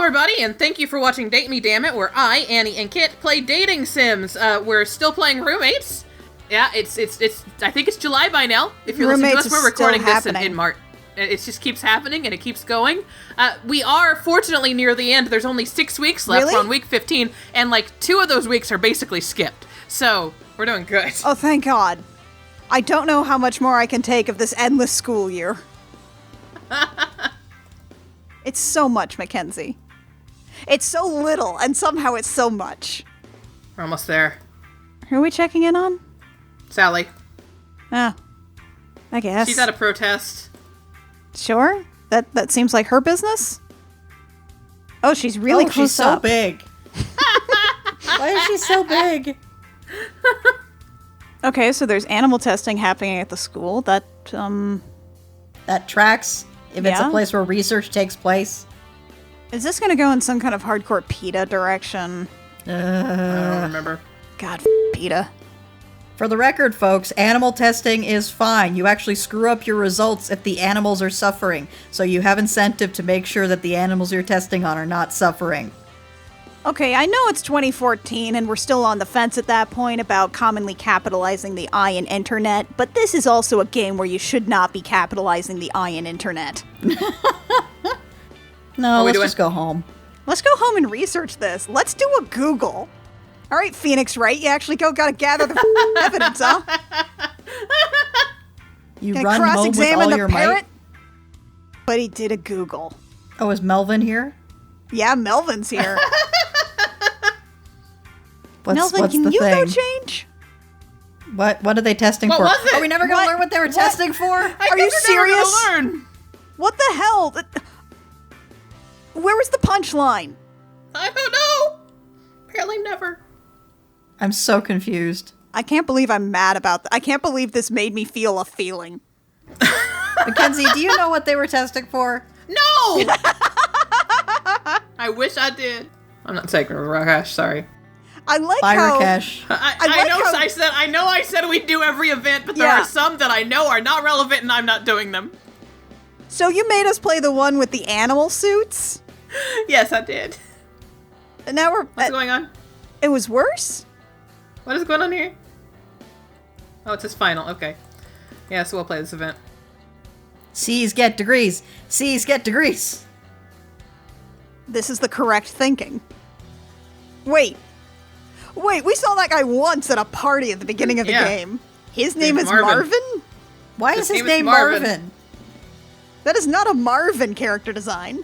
everybody, and thank you for watching Date Me Dammit, where I, Annie, and Kit play dating sims. We're still playing Roommates. Yeah, it's. I think it's July by now. If you're listening to us, we're recording this in March. It just keeps happening, and it keeps going. We are, fortunately, near the end. There's only 6 weeks left. Really? We're on week 15, and, 2 of those weeks are basically skipped. So, we're doing good. Oh, thank God. I don't know how much more I can take of this endless school year. It's so much, Mackenzie. It's so little, and somehow it's so much. We're almost there. Who are we checking in on? Sally. Oh, I guess. She's at a protest. Sure. That seems like her business. Oh, she's really close she's so up. big. Why is she so big? Okay, so there's animal testing happening at the school. That tracks. If it's a place where research takes place. Is this going to go in some kind of hardcore PETA direction? I don't remember. God, PETA. For the record, folks, animal testing is fine. You actually screw up your results if the animals are suffering. So you have incentive to make sure that the animals you're testing on are not suffering. Okay, I know it's 2014 and we're still on the fence at that point about commonly capitalizing the I in internet, but this is also a game where you should not be capitalizing the I in internet. No, let's just go home. Let's go home and research this. Let's do a Google. All right, Phoenix Wright, you actually gotta gather the evidence, huh? You run home with all your might? But he did a Google. Oh, is Melvin here? Yeah, Melvin's here. Melvin, can you go change? What are they testing for? Was it? Are we never going to learn what they were testing for? Are you serious? Learn. What the hell? Where was the punchline? I don't know. Apparently never. I'm so confused. I can't believe I'm mad about that. I can't believe this made me feel a feeling. Mackenzie, do you know what they were testing for? No! I wish I did. I'm not taking Rakesh, sorry. I like Bye, how... Rakesh. I know I said we'd do every event, but there are some that I know are not relevant and I'm not doing them. So you made us play the one with the animal suits? Yes, I did. And now we're... What's going on? It was worse? What is going on here? Oh, it's his final. Okay. Yeah, so we'll play this event. C's get degrees. C's get degrees. This is the correct thinking. Wait, we saw that guy once at a party at the beginning of the game. His name is Marvin? Why is his name Marvin? That is not a Marvin character design.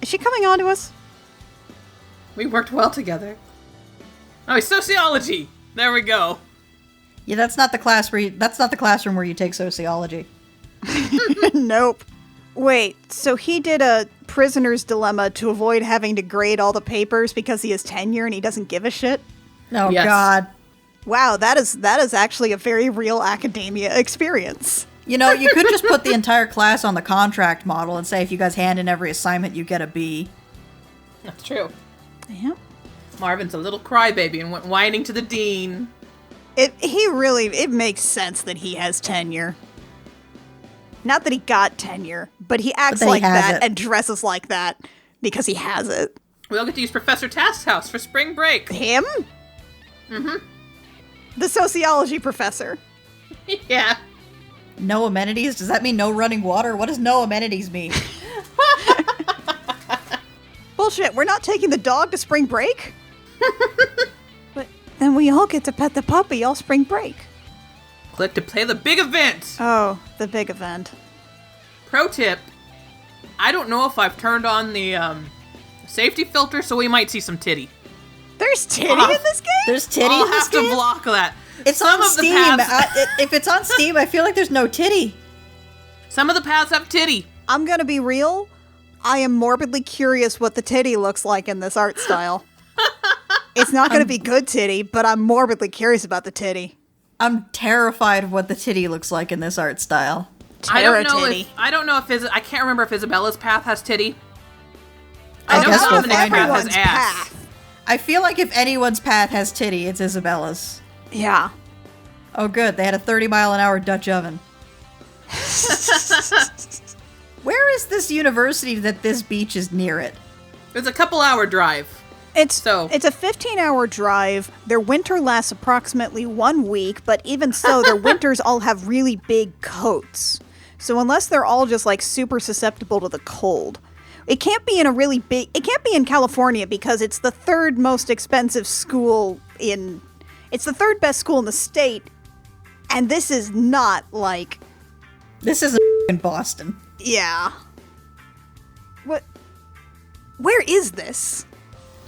Is she coming on to us? We worked well together. Oh, it's sociology. There we go. Yeah, that's not the classroom where you take sociology. Nope. Wait, so he did a prisoner's dilemma to avoid having to grade all the papers because he has tenure and he doesn't give a shit? Oh, yes. God. Wow, that is actually a very real academia experience. You know, you could just put the entire class on the contract model and say if you guys hand in every assignment, you get a B. That's true. Yeah. Marvin's a little crybaby and went whining to the dean. It makes sense that he has tenure. Not that he got tenure, but he acts like that and dresses like that because he has it. We all get to use Professor Task's house for spring break. Him? Mm-hmm. The sociology professor. Yeah. No amenities? Does that mean no running water? What does no amenities mean? Bullshit, we're not taking the dog to spring break? But then we all get to pet the puppy all spring break. Click to play the big event. Oh, the big event. Pro tip, I don't know if I've turned on the safety filter, so we might see some titty. There's titty in this game? There's titty I'll in this game? have to block that. It's on Steam. If it's on Steam, I feel like there's no titty. Some of the paths have titty. I'm gonna be real. I am morbidly curious what the titty looks like in this art style. It's not gonna be good titty, but I'm morbidly curious about the titty. I'm terrified of what the titty looks like in this art style. I don't know if I can't remember if Isabella's path has titty. I know Dominic's path has ass. I feel like if anyone's path has titty, it's Isabella's. Yeah. Oh, good. They had a 30-mile-an-hour Dutch oven. Where is this this university that this beach is near it? It's a couple-hour drive. It's a 15-hour drive. Their winter lasts approximately 1 week, but even so, their winters all have really big coats. So unless they're all just like super susceptible to the cold, it can't be in California because it's the third most expensive school it's the third best school in the state, and this is not like... This isn't in Boston. Yeah. What? Where is this?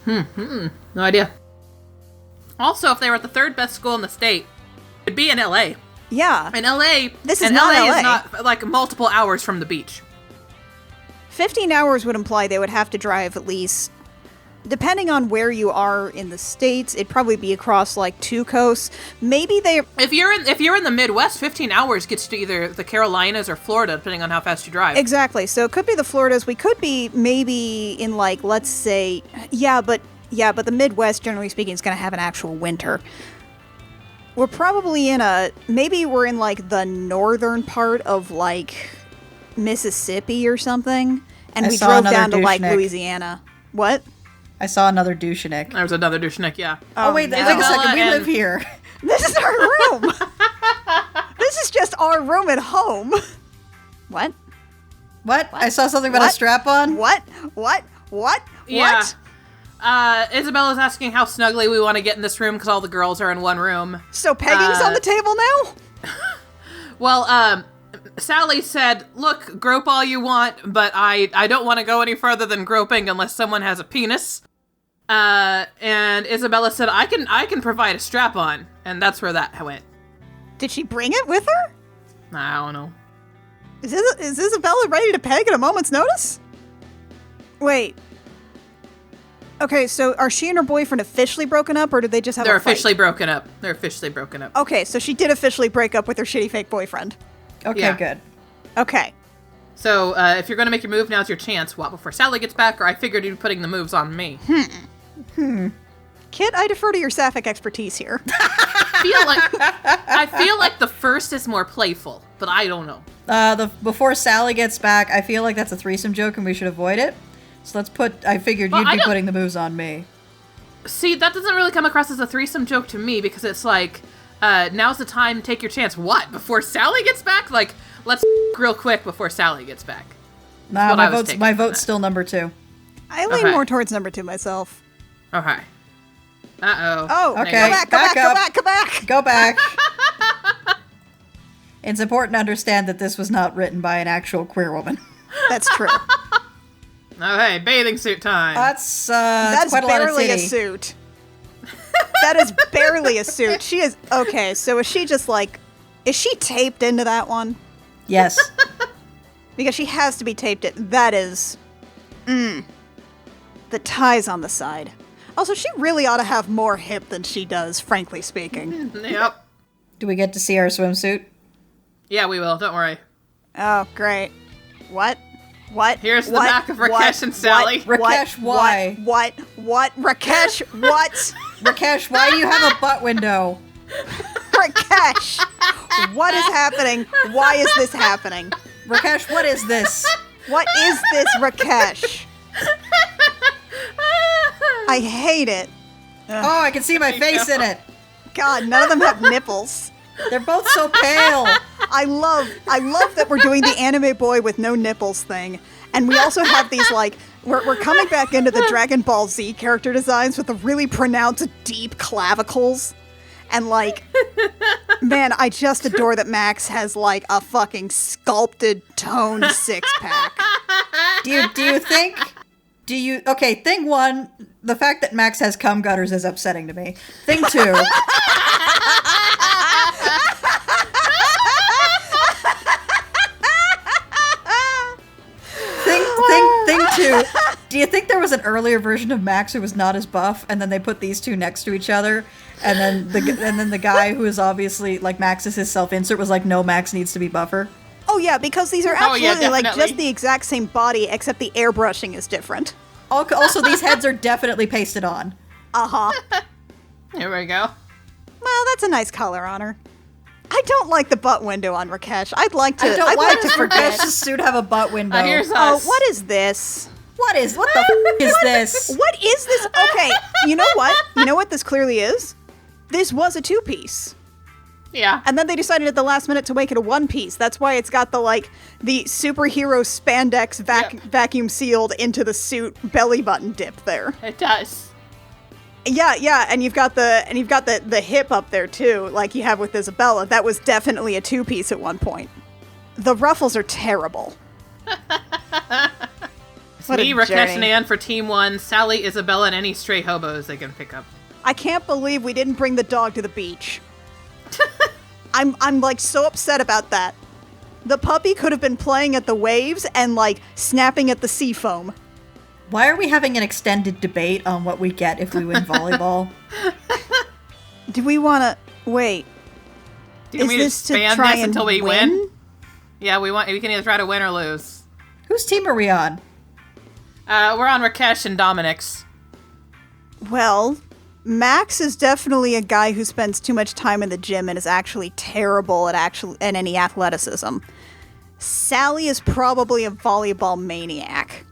No idea. Also, if they were at the third best school in the state, it'd be in LA. Yeah. In LA, this is not LA. is not like multiple hours from the beach. 15 hours would imply they would have to drive at least, depending on where you are in the States, it'd probably be across like 2 coasts. Maybe they... If you're in the Midwest, 15 hours gets to either the Carolinas or Florida, depending on how fast you drive. Exactly. So it could be the Floridas. We could be maybe in like, let's say, but the Midwest, generally speaking, is going to have an actual winter. We're probably maybe we're in like the northern part of like Mississippi or something, and we drove down to like Louisiana. What? I saw another douchenik. There was another douchenik, yeah. Oh wait, wait a second. We live here. This is our room. This is just our room at home. What? I saw something about a strap-on. What? Yeah. Isabella's asking how snugly we want to get in this room because all the girls are in one room. So pegging's on the table now? Well, Sally said, look, grope all you want, but I don't want to go any further than groping unless someone has a penis. And Isabella said, I can provide a strap-on, and that's where that went. Did she bring it with her? I don't know. Is Isabella ready to peg at a moment's notice? Wait. Okay, so are she and her boyfriend officially broken up, or did they just have a fight? They're officially broken up. Okay, so she did officially break up with her shitty fake boyfriend. Okay, yeah. Good. Okay. So, if you're going to make your move, now's your chance. What, before Sally gets back, or I figured you'd be putting the moves on me? Kit, I defer to your sapphic expertise here. I feel like the first is more playful, but I don't know. Before Sally gets back, I feel like that's a threesome joke and we should avoid it. So I figured you'd be putting the moves on me. See, that doesn't really come across as a threesome joke to me, because it's like, now's the time, take your chance. What? Before Sally gets back? Like, let's real quick before Sally gets back. Nah, my vote's still number 2. I lean more towards number 2 myself. Okay. Uh-oh. Oh, okay. Go back. It's important to understand that this was not written by an actual queer woman. That's true. Okay, bathing suit time. That's quite a lot of barely titty. a suit. That is barely a suit. She is... Okay, so is she just like... Is she taped into that one? Yes. Because she has to be taped in. That is... The tie's on the side. Also, she really ought to have more hip than she does, frankly speaking. Yep. Do we get to see our swimsuit? Yeah, we will. Don't worry. Oh, great. What? Here's the back of Rakesh and Sally. Rakesh, why? What? Rakesh, what? Rakesh, why do you have a butt window? Rakesh, what is happening? Why is this happening? Rakesh, what is this? What is this, Rakesh? I hate it. Oh, I can see my face in it. God, none of them have nipples. They're both so pale. I love that we're doing the anime boy with no nipples thing. And we also have these, like, we're coming back into the Dragon Ball Z character designs with the really pronounced deep clavicles. And, like, man, I just adore that Max has, like, a fucking sculpted, toned six-pack. Okay, thing 1, the fact that Max has cum gutters is upsetting to me. Thing 2. Thing 2, do you think there was an earlier version of Max who was not as buff, and then they put these two next to each other, and then the guy who is obviously, like, Max is his self-insert was like, no, Max needs to be buffer? Oh yeah, because these are absolutely like just the exact same body, except the airbrushing is different. Also, these heads are definitely pasted on. Uh-huh. Here we go. Well, that's a nice color on her. I don't like the butt window on Rakesh. I'd like to forget. Rakesh's suit have a butt window? Here's us. Oh, what is this? What the f*** is this? What is this? Okay, you know what? You know what this clearly is? This was a 2-piece. Yeah. And then they decided at the last minute to make it a 1-piece. That's why it's got the superhero spandex vacuum sealed into the suit belly button dip there. It does. Yeah, and you've got the hip up there too, like you have with Isabella. That was definitely a 2-piece at one point. The ruffles are terrible. It's me, Rakesh, and Ann for Team 1, Sally, Isabella, and any stray hobos they can pick up. I can't believe we didn't bring the dog to the beach. I'm like so upset about that. The puppy could have been playing at the waves and like snapping at the sea foam. Why are we having an extended debate on what we get if we win volleyball? Do we want to wait? Do you mean to expand this until we win? Yeah, we can either try to win or lose. Whose team are we on? We're on Rakesh and Dominic's. Well, Max is definitely a guy who spends too much time in the gym and is actually terrible at any athleticism. Sally is probably a volleyball maniac.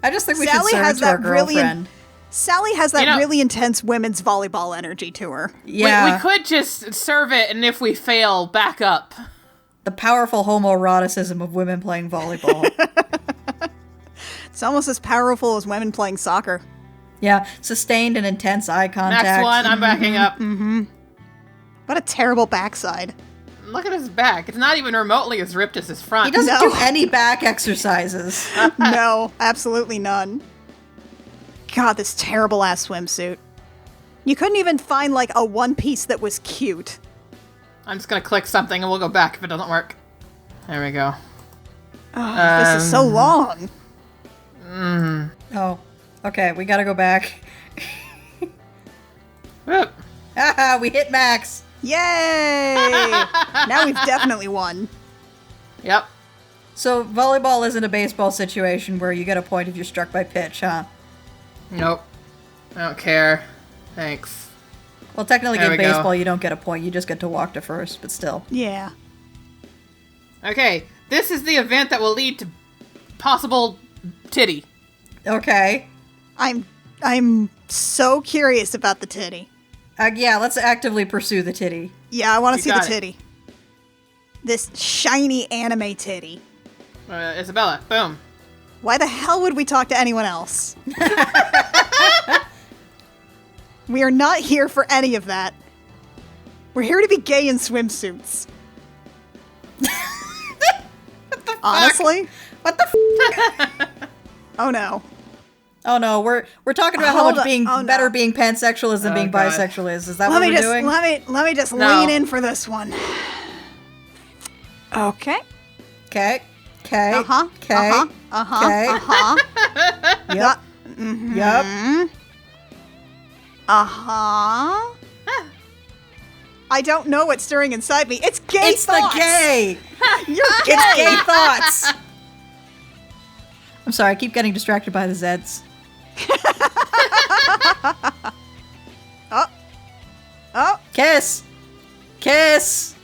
I just think we should serve to our girlfriend. Sally has that really intense women's volleyball energy to her. Yeah. We could just serve it, and if we fail, back up. The powerful homoeroticism of women playing volleyball. It's almost as powerful as women playing soccer. Yeah, sustained and intense eye contact. Next one, I'm backing up. Mm-hmm. What a terrible backside. Look at his back. It's not even remotely as ripped as his front. He doesn't do any back exercises. No, absolutely none. God, this terrible ass swimsuit. You couldn't even find like a 1-piece that was cute. I'm just gonna click something and we'll go back if it doesn't work. There we go. Oh, this is so long. Oh, okay, we gotta go back. Whoop. Haha, we hit Max. Yay! Now we've definitely won. Yep. So volleyball isn't a baseball situation where you get a point if you're struck by pitch, huh? Nope. I don't care. Thanks. Well, technically in baseball you don't get a point, you just get to walk to first, but still. Yeah. Okay, this is the event that will lead to possible titty. Okay. I'm so curious about the titty. Yeah, let's actively pursue the titty. Yeah, I want to see the titty. This shiny anime titty. Isabella, boom. Why the hell would we talk to anyone else? We are not here for any of that. We're here to be gay in swimsuits. Honestly? What the f***? Oh no. Oh no, we're talking about how much being better being pansexual is than being bisexual is. Is that what we're doing? Let me just lean in for this one. Okay. Okay. Okay. Uh-huh. Okay. Uh-huh. Okay. Uh-huh. Yep. Mm-hmm. Yep. Uh-huh. I don't know what's stirring inside me. It's gay it's thoughts. The gay. You're gay. It's gay thoughts. I'm sorry, I keep getting distracted by the Zeds. Oh. Kiss. Kiss.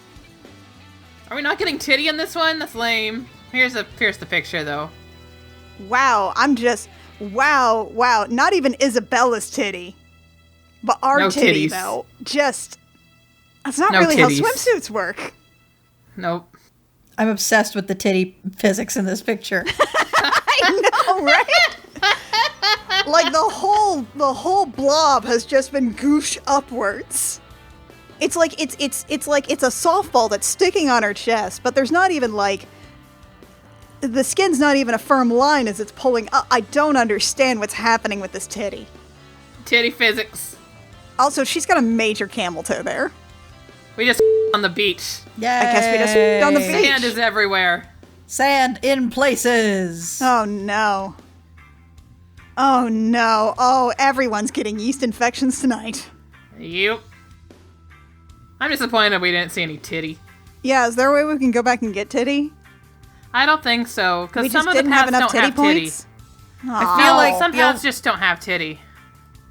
Are we not getting titty in this one? That's lame. Here's the picture though. Wow, wow. Not even Isabella's titty. But our titty, though. Just, that's not really how swimsuits work. Nope. I'm obsessed with the titty physics in this picture. I know, right? Like the whole blob has just been goosh upwards. It's like it's a softball that's sticking on her chest, but there's not even like the skin's not even a firm line as it's pulling up. I don't understand what's happening with this titty. Titty physics. Also, she's got a major camel toe there. We just on the beach. Yeah. I guess we just on the beach. Sand is everywhere. Sand in places. Oh no. Oh no. Oh, everyone's getting yeast infections tonight. Yep. I'm disappointed we didn't see any titty. Yeah, is there a way we can go back and get titty? I don't think so, because some of the didn't paths have enough don't titty have points. titty. I feel like some paths just don't have titty.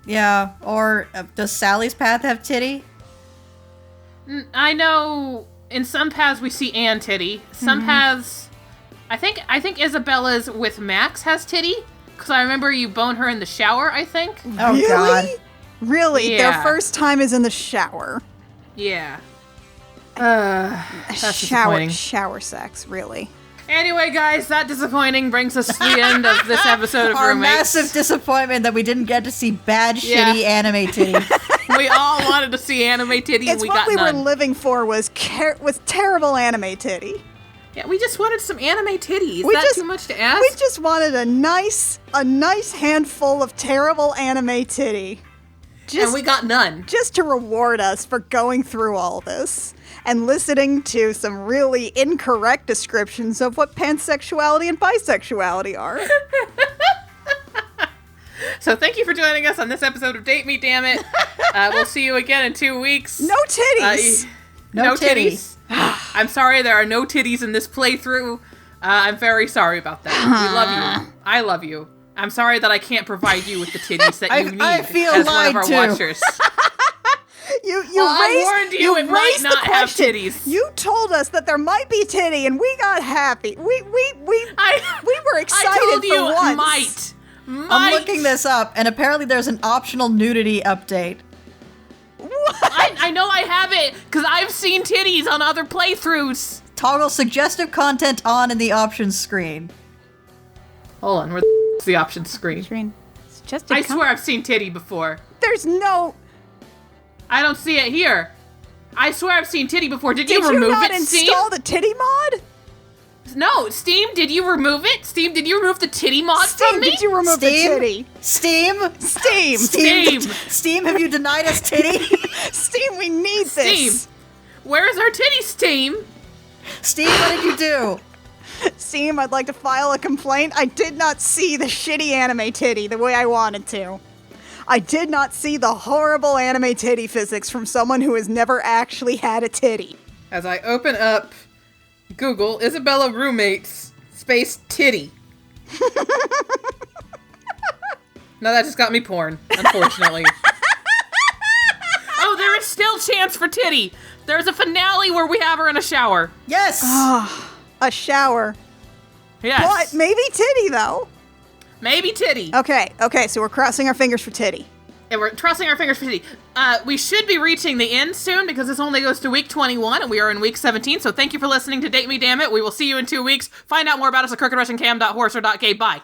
Yeah, or does Sally's path have titty? I know in some paths we see Ann titty. Some paths, I think Isabella's with Max has titty. Because I remember you bone her in the shower, I think. Oh, really? God. Really? Yeah. Their first time is in the shower. Yeah. That's disappointing. Shower sex, really. Anyway, guys, that disappointing brings us to the end of this episode of Our Roommates. massive disappointment that we didn't get to see bad, shitty anime titty. We all wanted to see anime titty, and we got none. What we were living for was terrible anime titty. Yeah, we just wanted some anime titty. Is that too much to ask? We just wanted a nice handful of terrible anime titty. And we got none. Just to reward us for going through all this and listening to some really incorrect descriptions of what pansexuality and bisexuality are. So thank you for joining us on this episode of Date Me, Dammit. We'll see you again in 2 weeks. No titties! No titties. I'm sorry there are no titties in this playthrough. I'm very sorry about that. We love you. I love you. I'm sorry that I can't provide you with the titties that you need I feel as one of our lied too. watchers. I warned you it might not have titties. You told us that there might be titty, and we got happy. We were excited I told you for once. Might. I'm looking this up, and apparently there's an optional nudity update. What? I know I have it, because I've seen titties on other playthroughs. Toggle suggestive content on in the options screen. Hold on, where's the options screen? I swear I've seen titty before. There's no... I don't see it here. I swear I've seen titty before. Did you remove it, Steam? Did you not install the titty mod? No, Steam, did you remove it? Steam, did you remove the titty mod from me? Did you remove the titty? Steam, have you denied us titty? Steam, we need this. Steam, where's our titty, Steam? Steam, what did you do? Steam, I'd like to file a complaint. I did not see the shitty anime titty the way I wanted to. I did not see the horrible anime titty physics from someone who has never actually had a titty. As I open up Google, Isabella roommates, space titty. No, that just got me porn, unfortunately. Oh, there is still chance for titty. There's a finale where we have her in a shower. Yes! A shower. Yes. But maybe titty, though. Maybe titty. Okay, so we're crossing our fingers for titty. And we're crossing our fingers for titty. We should be reaching the end soon because this only goes to week 21 and we are in week 17. So thank you for listening to Date Me Dammit. We will see you in 2 weeks. Find out more about us at crookedrussiancam.horror.k. Bye.